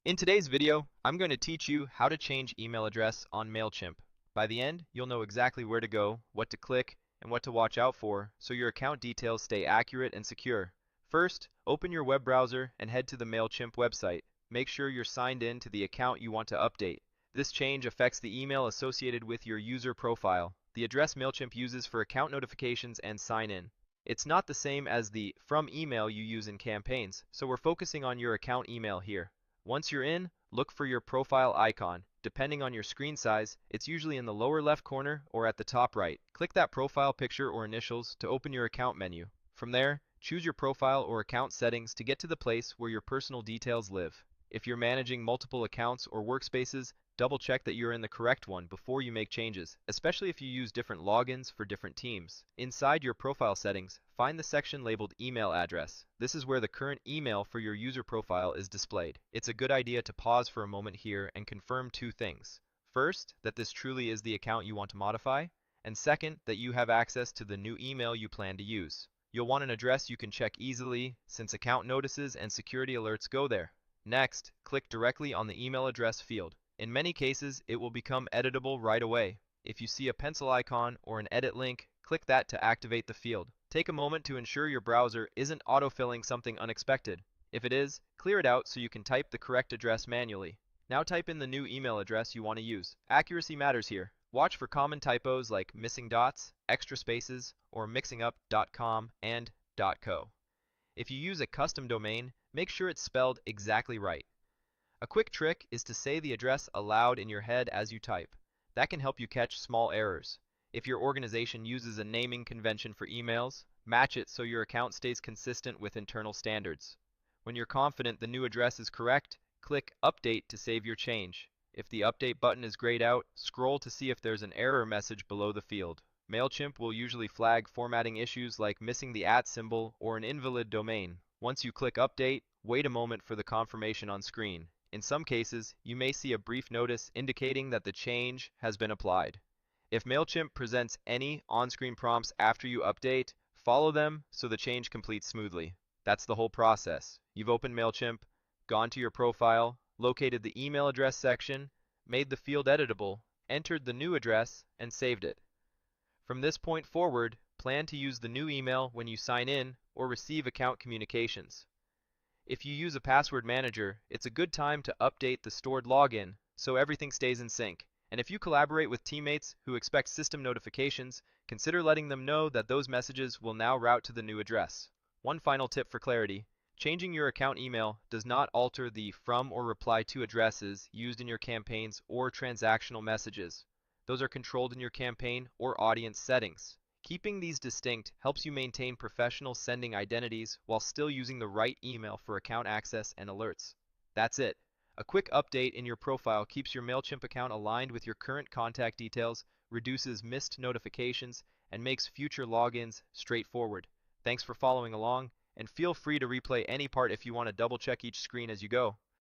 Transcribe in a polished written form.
In today's video, I'm going to teach you how to change email address on Mailchimp. By the end, you'll know exactly where to go, what to click, and what to watch out for so your account details stay accurate and secure. First, open your web browser and head to the Mailchimp website. Make sure you're signed in to the account you want to update. This change affects the email associated with your user profile, the address Mailchimp uses for account notifications and sign-in. It's not the same as the from email you use in campaigns, so we're focusing on your account email here. Once you're in, look for your profile icon. Depending on your screen size, it's usually in the lower left corner or at the top right. Click that profile picture or initials to open your account menu. From there, choose your profile or account settings to get to the place where your personal details live. If you're managing multiple accounts or workspaces, double check that you're in the correct one before you make changes, especially if you use different logins for different teams. Inside your profile settings, find the section labeled Email Address. This is where the current email for your user profile is displayed. It's a good idea to pause for a moment here and confirm two things. First, that this truly is the account you want to modify, and second, that you have access to the new email you plan to use. You'll want an address you can check easily, since account notices and security alerts go there. Next, click directly on the email address field. In many cases, it will become editable right away. If you see a pencil icon or an edit link, click that to activate the field. Take a moment to ensure your browser isn't autofilling something unexpected. If it is, clear it out so you can type the correct address manually. Now type in the new email address you want to use. Accuracy matters here. Watch for common typos like missing dots, extra spaces, or mixing up .com and .co. If you use a custom domain, make sure it's spelled exactly right. A quick trick is to say the address aloud in your head as you type. That can help you catch small errors. If your organization uses a naming convention for emails, match it so your account stays consistent with internal standards. When you're confident the new address is correct, click Update to save your change. If the Update button is grayed out, scroll to see if there's an error message below the field. Mailchimp will usually flag formatting issues like missing the @ symbol or an invalid domain. Once you click Update, wait a moment for the confirmation on screen. In some cases, you may see a brief notice indicating that the change has been applied. If Mailchimp presents any on-screen prompts after you update, follow them so the change completes smoothly. That's the whole process. You've opened Mailchimp, gone to your profile, located the email address section, made the field editable, entered the new address, and saved it. From this point forward, plan to use the new email when you sign in or receive account communications. If you use a password manager, it's a good time to update the stored login so everything stays in sync. And if you collaborate with teammates who expect system notifications, consider letting them know that those messages will now route to the new address. One final tip for clarity: changing your account email does not alter the from or reply to addresses used in your campaigns or transactional messages. Those are controlled in your campaign or audience settings. Keeping these distinct helps you maintain professional sending identities while still using the right email for account access and alerts. That's it. A quick update in your profile keeps your Mailchimp account aligned with your current contact details, reduces missed notifications, and makes future logins straightforward. Thanks for following along, and feel free to replay any part if you want to double check each screen as you go.